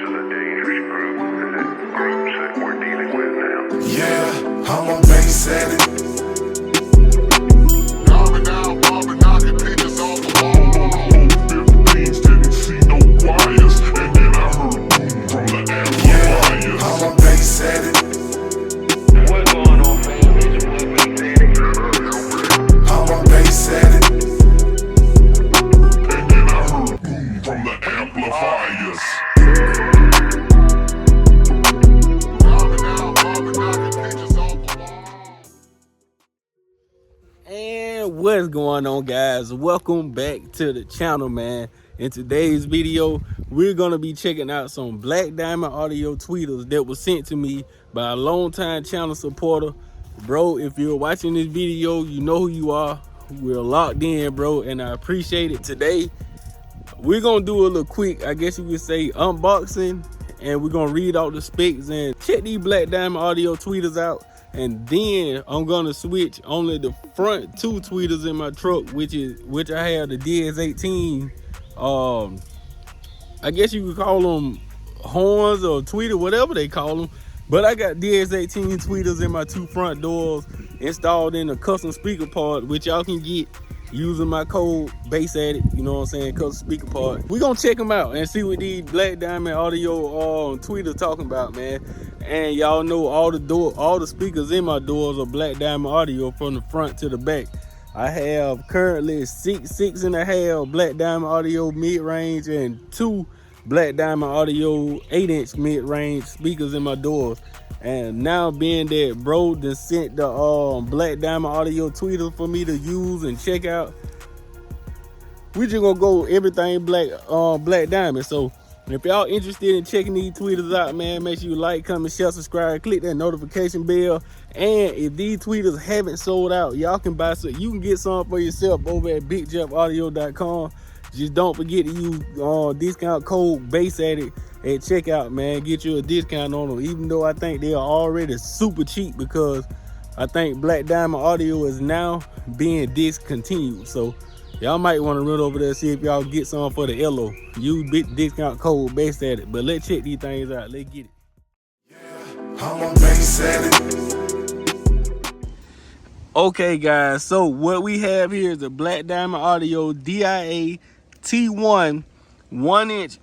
Groups that we're dealing with now. Yeah, I'm a bass addict. Bobbing out, knocking pictures off the wall. On the whole 15s, didn't see no wires. And then I heard a boom from the amplifiers. Yeah, I'm a bass addict. What's going on, fam? It's your boy BassAddict. I'm a bass addict. And then I heard a boom from the amplifiers. And what's going on, guys? Welcome back to the channel, man. In today's video, we're gonna be checking out some Black Diamond audio tweeters that was sent to me by a longtime channel supporter. Bro, if you're watching this video, you know who you are. We're locked in, bro, and I appreciate it. Today we're gonna do a little quick, I guess you could say, unboxing, and we're gonna read out the specs and check these Black Diamond audio tweeters out. And then I'm gonna switch only the front two tweeters in my truck, which I have the Dia-T1. I guess you could call them horns or tweeter, whatever they call them. But I got Dia-T1 tweeters in my two front doors installed in a custom speaker part, which y'all can get using my code BassAddict, you know what I'm saying, custom speaker part. We're gonna check them out and see what these Black Diamond audio tweeters talking about, man. And y'all know all the speakers in my doors are Black Diamond audio from the front to the back. I have currently 6.5 Black Diamond audio mid-range and 2 Black Diamond audio 8-inch mid-range speakers in my doors. And now being that bro done sent the Black Diamond audio tweeter for me to use and check out, we just gonna go everything Black Diamond. So if y'all interested in checking these tweeters out, man, make sure you like, comment, share, subscribe, click that notification bell. And if these tweeters haven't sold out, y'all can buy some. You can get some for yourself over at BIGJEFF.com. Just don't forget to use discount code BassAddict at checkout, man. Get you a discount on them, even though I think they are already super cheap, because I think Black Diamond audio is now being discontinued. So y'all might want to run over there and see if y'all get some for the LO. Use discount code BassAddict. But let's check these things out. Let's get it. Yeah, I'm a bass addict. Okay, guys. So what we have here is a Black Diamond audio Dia-T1 1-inch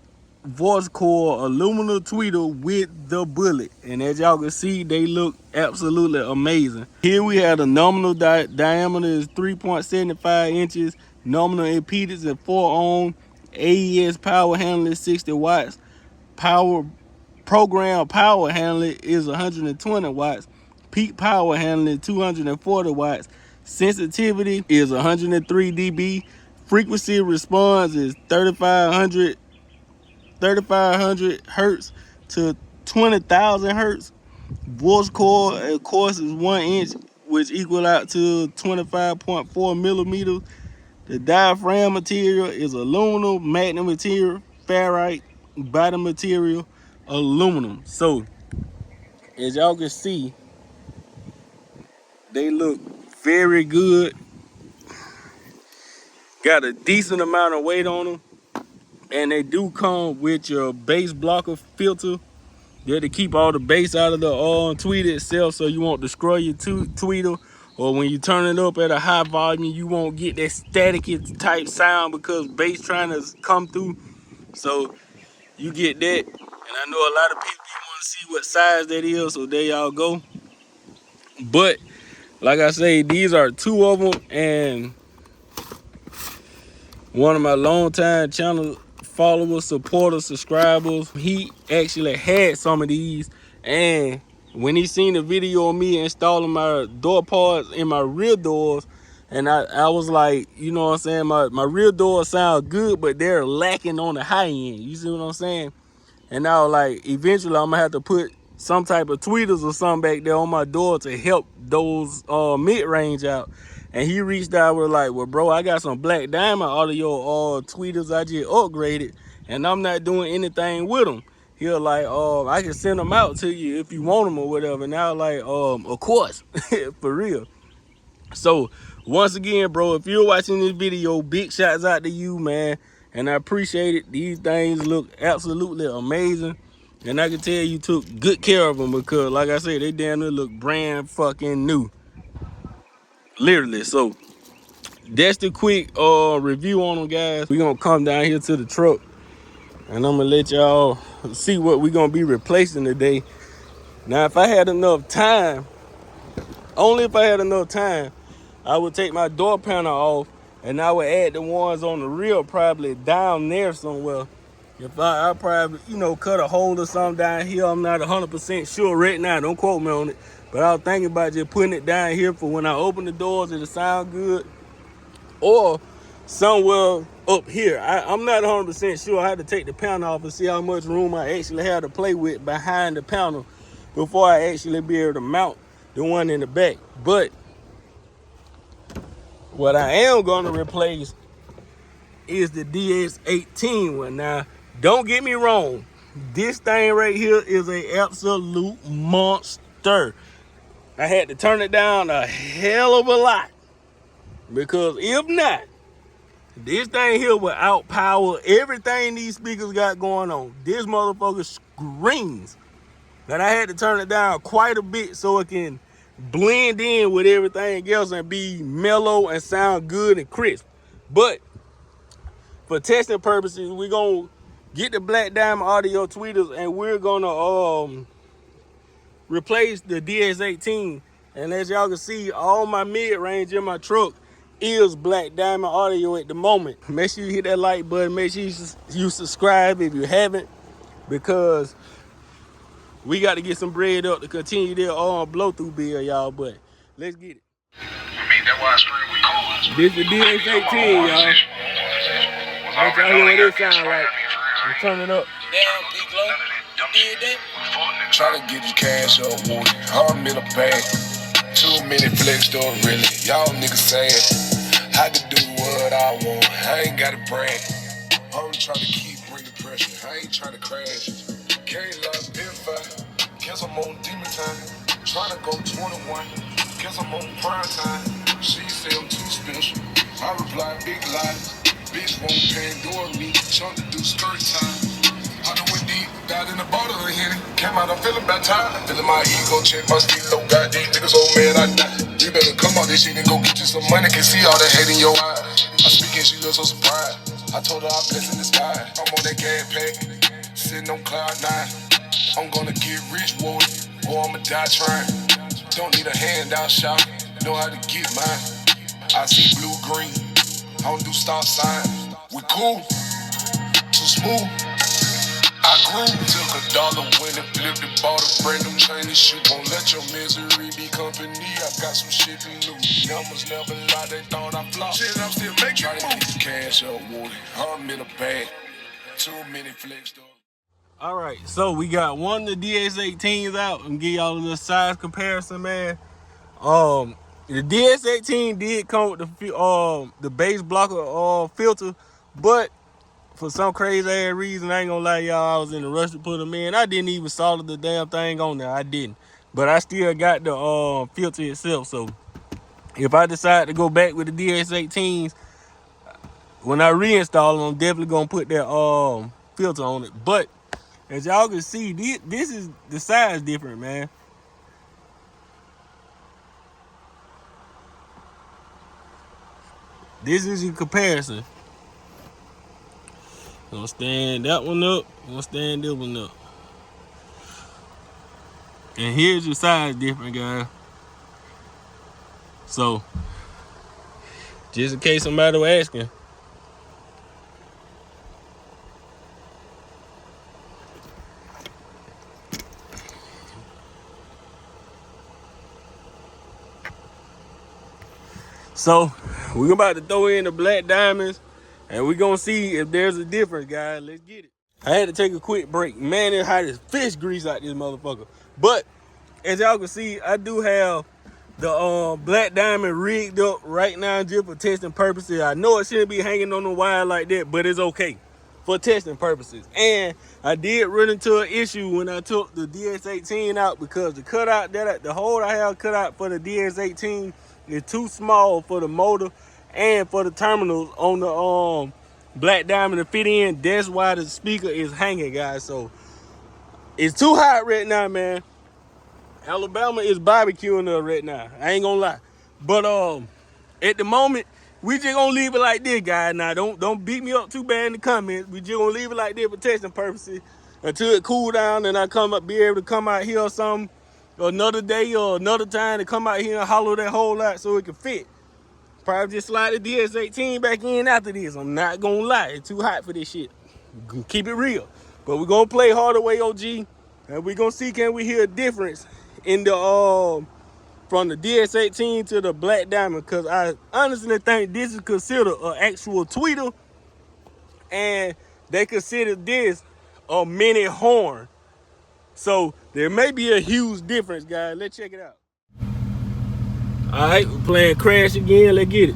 voice core aluminum tweeter with the bullet. And as y'all can see, they look absolutely amazing. Here we have the nominal diameter is 3.75 inches. Nominal impedance is 4 ohm. AES power handling 60 watts. Program power handling is 120 watts. Peak power handling 240 watts. Sensitivity is 103 dB. Frequency response is 3500 hertz to 20,000 hertz. Voice core, of course, is 1 inch, which equal out to 25.4 millimeters. The diaphragm material is aluminum, magnet material, ferrite, bottom material, aluminum. So as y'all can see, they look very good. Got a decent amount of weight on them. And they do come with your bass blocker filter there to keep all the bass out of the tweeter itself, so you won't destroy your tweeter. Or when you turn it up at a high volume, you won't get that staticky type sound because bass trying to come through. So you get that. And I know a lot of people want to see what size that is, so there y'all go. But like I say, these are 2 of them, and one of my longtime channel followers, supporters, subscribers, he actually had some of these, and when he seen the video of me installing my door parts in my rear doors, and I was like, you know what I'm saying, my rear doors sound good, but they're lacking on the high end, you see what I'm saying? And now, like, eventually I'm gonna have to put some type of tweeters or something back there on my door to help those mid-range out. And he reached out with like, well, bro, I got some Black Diamond audio tweeters I just upgraded, and I'm not doing anything with them. He was like, I can send them out to you if you want them or whatever. Now, like, of course, for real. So once again, bro, if you're watching this video, big shouts out to you, man. And I appreciate it. These things look absolutely amazing. And I can tell you took good care of them because, like I said, they damn near look brand fucking new. Literally. So that's the quick review on them, guys. We're going to come down here to the truck and I'm going to let y'all see what we're going to be replacing today. Now, if I had enough time, only if I had enough time, I would take my door panel off and I would add the ones on the rear probably down there somewhere. If I probably, cut a hole or something down here. I'm not 100% sure right now. Don't quote me on it. But I was thinking about just putting it down here for when I open the doors, it'll sound good. Or somewhere up here. I'm not 100% sure. I had to take the panel off and see how much room I actually have to play with behind the panel before I actually be able to mount the one in the back. But what I am going to replace is the DS18 one. Now, don't get me wrong. This thing right here is an absolute monster. I had to turn it down a hell of a lot. Because if not, this thing here will outpower everything these speakers got going on. This motherfucker screams. And I had to turn it down quite a bit so it can blend in with everything else and be mellow and sound good and crisp. But for testing purposes, we're going to get the Black Diamond audio tweeters and we're going to replace the DS18. And as y'all can see, all my mid-range in my truck is Black Diamond audio at the moment. Make sure you hit that like button. Make sure you subscribe if you haven't, because we got to get some bread up to continue their blow-through bill, y'all. But let's get it. I mean, that widescreen we cool. This is the DS18, y'all. Let y'all hear what it sound like. I'm turning up. Damn, P-Glow, you did that? Try to get your cash up, boy. I'm in a bag. Too many flex store, really. Y'all niggas saying I can do what I want. I ain't got a brand. I'm trying to keep bringing pressure. I ain't trying to crash. Can't love if guess I'm on demon time. Trying to go 21. Guess I'm on prime time. She say I'm too special. I reply big lies. Bitch won't Pandora me. Trying to do skirt time. I done went deep, died in the bottle of Henny. Came out, I'm feeling baptized. Feeling my ego, check my stilo. Got these niggas, oh man, I die. You better come out this shit and go get you some money. Can see all the hate in your eyes. I speak and she looks so surprised. I told her I'm blessed in the sky. I'm on that gas pack, sitting on cloud 9. I'm gonna get rich, boy, or I'ma die trying. Don't need a handout, shot. Know how to get mine. I see blue, green. I don't do stop signs. We cool, too smooth. I grew, took $1, went and flipped it, bought a brand new chain and shit. Won't let your misery be company. I got some shit to lose. Numbers never lie, they thought I flopped. Shit, I'm still making moves. Try to get cash up, boy. I'm in a bag. Too many flex though. All right, so we got one of the DS18s out and give y'all a little size comparison, man. The DS18 did come with the bass blocker filter, but for some crazy ass reason, I ain't gonna lie, y'all, I was in a rush to put them in. I didn't even solder the damn thing on there. I didn't, but I still got the filter itself. So if I decide to go back with the DS18s, when I reinstall them, I'm definitely gonna put that filter on it. But as y'all can see, this is the size different, man. This is your comparison. Gonna stand that one up, gonna stand this one up. And here's your size different, guys. So, just in case somebody was asking. So, we're about to throw in the Black Diamonds and we're gonna see if there's a difference, guys. Let's get it. I had to take a quick break. Man, it's hot as fish grease out this motherfucker. But as y'all can see, I do have the Black Diamond rigged up right now just for testing purposes. I know it shouldn't be hanging on the wire like that, but it's okay for testing purposes. And I did run into an issue when I took the DS18 out because the cutout the hole I have cut out for the DS18 is too small for the motor and for the terminals on the Black Diamond to fit in. That's why the speaker is hanging, guys. So It's too hot right now, man. Alabama is barbecuing us right now. I ain't gonna lie. But at the moment, we just gonna leave it like this, guys. Now don't beat me up too bad in the comments. We just gonna leave it like this for testing purposes until it cool down and I be able to come out here or something another day or another time to come out here and hollow that hole out so it can fit. Probably just slide the DS18 back in after this. I'm not gonna lie, it's too hot for this shit. Keep it real. But we're gonna play Hardaway OG and we're gonna see can we hear a difference in the from the DS18 to the Black Diamond, because I honestly think this is considered an actual tweeter and they consider this a mini horn. So there may be a huge difference, guys. Let's check it out. All right, we're playing Crash again. Let's get it.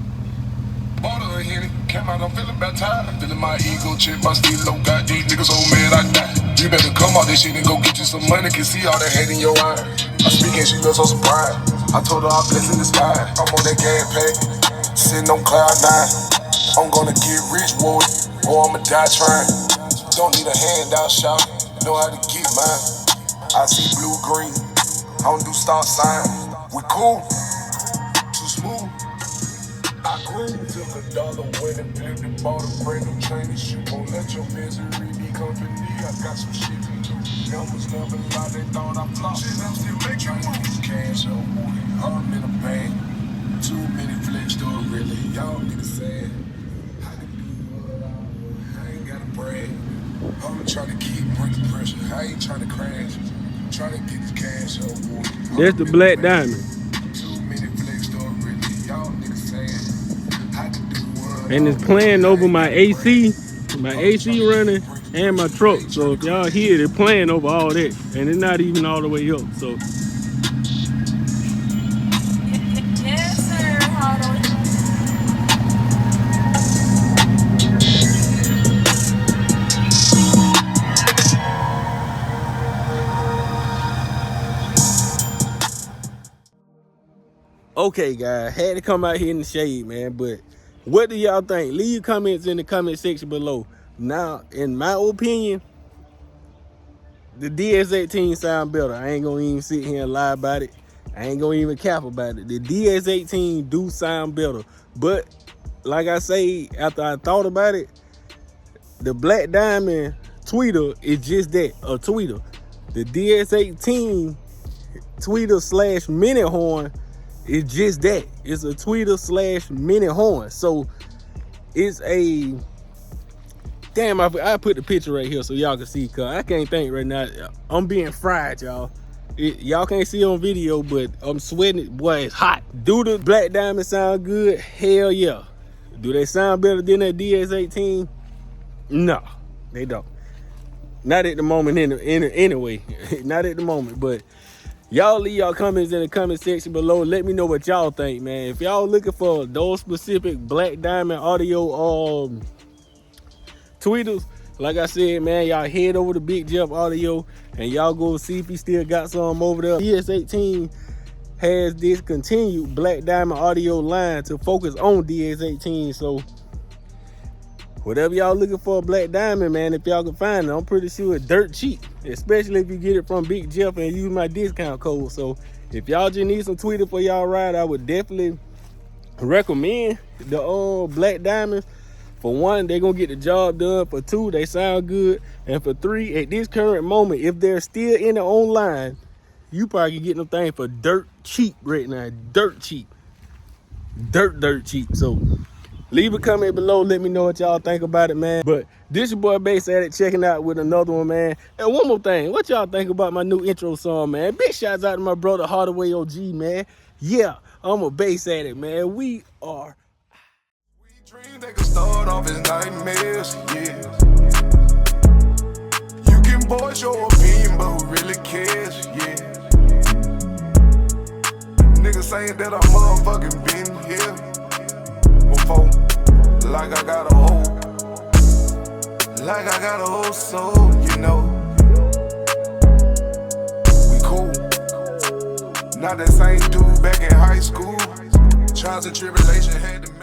Bottle of Henny, came out, I'm feeling baptized. I'm feeling my ego chip, my stilo got these niggas so mad I die. You better come out this shit and go get you some money, can see all that hate in your eyes. I speak and she looks so surprised. I told her I'm blessed in the sky. I'm on that gas pack, sitting on cloud 9. I'm gonna get rich, boy, or I'ma die trying. Don't need a handout, shout, know how to get mine. I see blue, green, I don't do stop sign. We cool, too smooth. I grew, took $1, went and flipped and bought a brand new chain and shit. Won't let your misery be company. I got some shit to do. Numbers never lie, they thought I flopped. Shit, I'm still making moves. Cash up, boy, I'm in a bag. Too many flex store, really. Y'all niggas sad. I can do what I want. I ain't gotta brag. I'm trying to keep breaking pressure. I ain't trying to crash. I'm trying to get this cash up, boy. That's the Black Diamond. Too many flex store, really. Y'all niggas sad. And it's playing over my AC running and my truck. So if y'all hear it, it's playing over all that. And it's not even all the way up. So Yes, sir. Hardaway. okay, guys, had to come out here in the shade, man. But what do y'all think? Leave your comments in the comment section below. Now, in my opinion, the DS18 sound better. I ain't gonna even sit here and lie about it. I ain't gonna even cap about it. The DS18 do sound better. But like I say, after I thought about it, the Black Diamond tweeter is just that, a tweeter. The DS18 tweeter / mini horn is just that. It's a tweeter / mini horn. So it's a damn. I put the picture right here so y'all can see. Cause I can't think right now. I'm being fried, y'all. Y'all can't see on video, but I'm sweating it. Boy, it's hot. Do the Black Diamond sound good? Hell yeah. Do they sound better than that DS18? No, they don't. Not at the moment, anyway. Not at the moment, but y'all leave y'all comments in the comment section below. Let me know what y'all think, man. If y'all looking for those specific Black Diamond audio tweeters, like I said, man, y'all head over to BIGJEFF Audio and y'all go see if he still got some over there. DS18 has discontinued Black Diamond audio line to focus on DS18. So whatever y'all looking for a Black Diamond, man, if y'all can find it, I'm pretty sure it's dirt cheap, especially if you get it from BIGJEFF and use my discount code. So if y'all just need some tweeter for y'all ride, I would definitely recommend the Black Diamonds. For one, they're gonna get the job done. For two, they sound good. And for three, at this current moment, if they're still in the online, you probably can get them things for dirt cheap right now. Dirt cheap. Dirt cheap. So leave a comment below. Let me know what y'all think about it, man. But this your boy BassAddict checking out with another one, man. And one more thing, what y'all think about my new intro song, man? Big shouts out to my brother Hardaway OG, man. Yeah, I'm a BassAddict, man. We are. Dreams they can start off as nightmares, yeah. You can voice your opinion, but who really cares, yeah. Niggas saying that I motherfucking been here before. Like I got a whole soul, you know. We cool. Not that same dude back in high school. Trials and tribulation had to